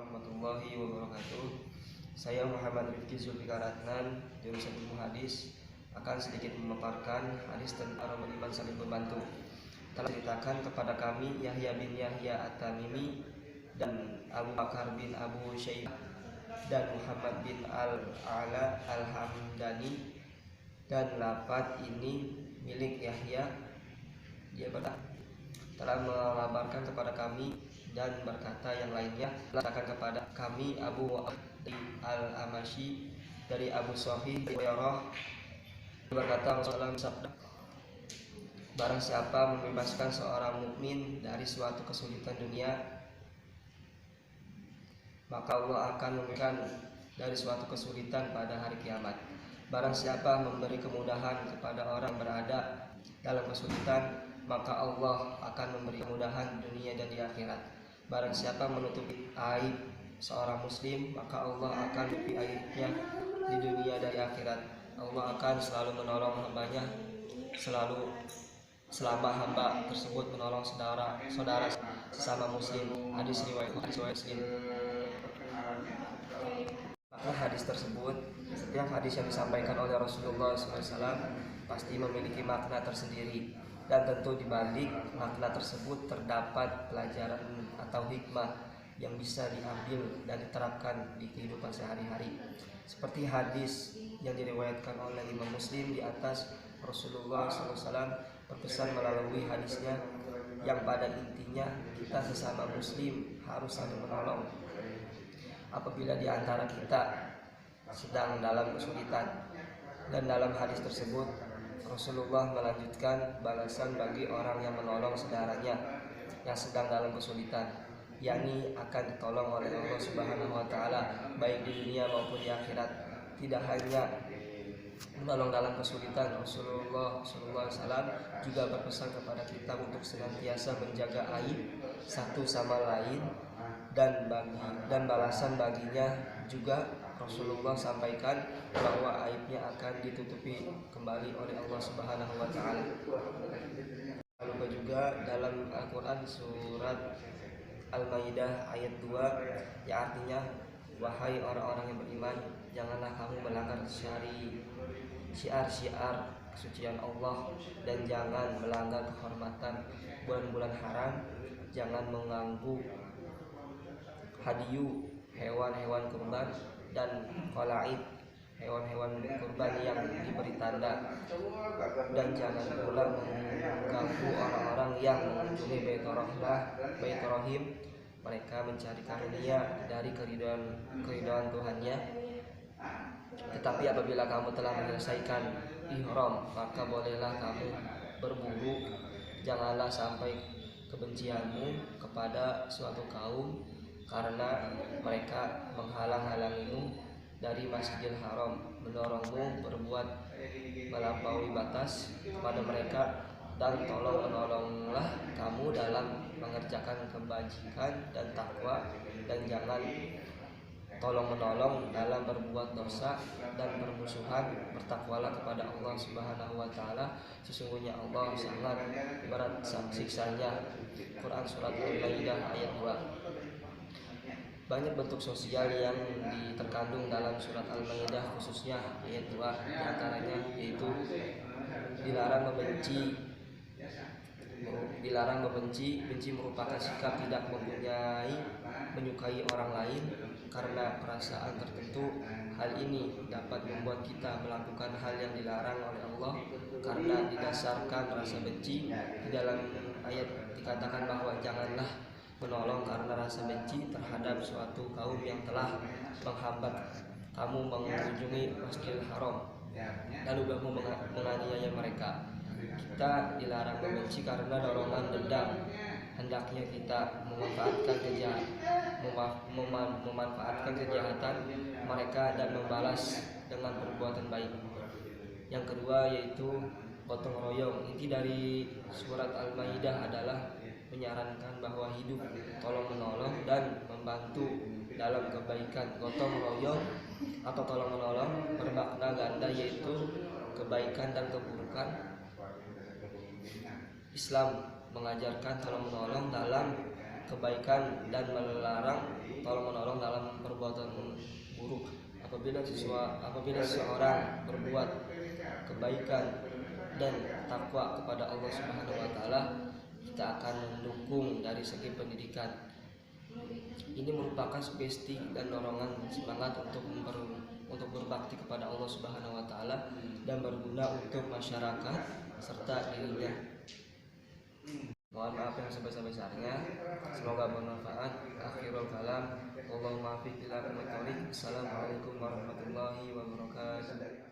warahmatullahi wabarakatuh. Saya Muhammad Rifki Zulfikar Adnan, jurusan Ilmu Hadis, akan sedikit memaparkan hadis tentang orang beriman saling membantu. Telah ceritakan kepada kami Yahya bin Yahya At-Tamimi dan Abu Bakar bin Abu Syaibah dan Muhammad bin Al-Ala Al-Hamdani, dan lafaz ini milik Yahya. Dia telah mengabarkan kepada kami dan berkata yang lainnya katakan kepada kami Abu Al-Amashi dari Abu Sahih Hurairah berkata Rasulullah sabda, barang siapa membebaskan seorang mukmin dari suatu kesulitan dunia, maka Allah akan memberikan dari suatu kesulitan pada hari kiamat. Barang siapa memberi kemudahan kepada orang berada dalam kesulitan, maka Allah akan memberi kemudahan di dunia dan di akhirat. Barang siapa menutupi aib seorang muslim, maka Allah akan menutupi aibnya di dunia dan di akhirat. Allah akan selalu menolong hambanya selama hamba tersebut menolong saudara sesama muslim. Hadis riwayat Muslim. Maka hadis tersebut, setiap hadis yang disampaikan oleh Rasulullah SAW pasti memiliki makna tersendiri, dan tentu di balik makna tersebut terdapat pelajaran atau hikmah yang bisa diambil dan diterapkan di kehidupan sehari-hari. Seperti hadis yang diriwayatkan oleh Imam Muslim di atas, Rasulullah SAW berpesan melalui hadisnya yang pada intinya kita sesama muslim harus saling menolong apabila di antara kita sedang dalam kesulitan. Dan dalam hadis tersebut Rasulullah melanjutkan balasan bagi orang yang menolong saudaranya yang sedang dalam kesulitan, yakni akan ditolong oleh Allah Subhanahu wa taala baik di dunia maupun di akhirat. Tidak hanya menolong dalam kesulitan, Rasulullah SAW juga berpesan kepada kita untuk senantiasa menjaga aib satu sama lain, dan balasan baginya juga Rasulullah sampaikan bahwa aibnya akan ditutupi kembali oleh Allah Subhanahu wa taala. Lupa juga dalam Al-Qur'an surat Al-Maidah ayat 2 yang artinya, wahai orang-orang yang beriman, janganlah kamu melanggar syiar-syiar kesucian Allah, dan jangan melanggar kehormatan bulan-bulan haram, jangan mengganggu hadiyu hewan-hewan kurban dan qalaid hewan-hewan kurban yang diberi tanda, dan jangan pula mengganggu orang-orang yang mengunjungi Baitur-Rahim, mereka mencari karunia dari keridhaan Tuhannya. Tetapi apabila kamu telah menyelesaikan ihram, maka bolehlah kamu berburu, janganlah sampai kebencianmu kepada suatu kaum karena mereka menghalang-halangimu dari Masjidil Haram, mendorongmu berbuat melampaui batas kepada mereka, dan tolong menolonglah kamu dalam mengerjakan kebajikan dan takwa, dan jangan tolong menolong dalam berbuat dosa dan permusuhan. Bertakwalah kepada Allah Subhanahu wa taala, sesungguhnya Allah sangat berat siksanya. Quran surat Al-Maidah ayat 2. Banyak bentuk sosial yang terkandung dalam surat Al-Maidah, khususnya ayat 2, diantaranya yaitu dilarang membenci. Benci merupakan sikap tidak menyukai orang lain karena perasaan tertentu. Hal ini dapat membuat kita melakukan hal yang dilarang oleh Allah karena didasarkan rasa benci. Di dalam ayat dikatakan bahwa janganlah menolong karena rasa benci terhadap suatu kaum yang telah menghambat kamu mengunjungi Masjidil Haram lalu kamu menganiaya mereka. Kita dilarang membenci karena dorongan dendam. Hendaknya kita memanfaatkan kejahatan mereka dan membalas dengan perbuatan baik. Yang kedua yaitu gotong royong. Inti dari surat Al-Maidah adalah menyarankan bahwa hidup tolong menolong dan membantu dalam kebaikan. Gotong royong atau tolong menolong bermakna ganda, yaitu kebaikan dan keburukan. Islam mengajarkan tolong menolong dalam kebaikan dan melarang tolong menolong dalam perbuatan buruk. Apabila seseorang berbuat kebaikan dan takwa kepada Allah Subhanahu wa taala, kita akan mendukung dari segi pendidikan. Ini merupakan sugesti dan dorongan semangat untuk berbakti kepada Allah Subhanahu wa taala dan berguna untuk masyarakat serta dirinya. Mohon maaf yang sebesar-besarnya. Semoga bermanfaat. Akhirul kalam. Allahumma fiq ila aqwamit thoriq. Assalamualaikum warahmatullahi wabarakatuh.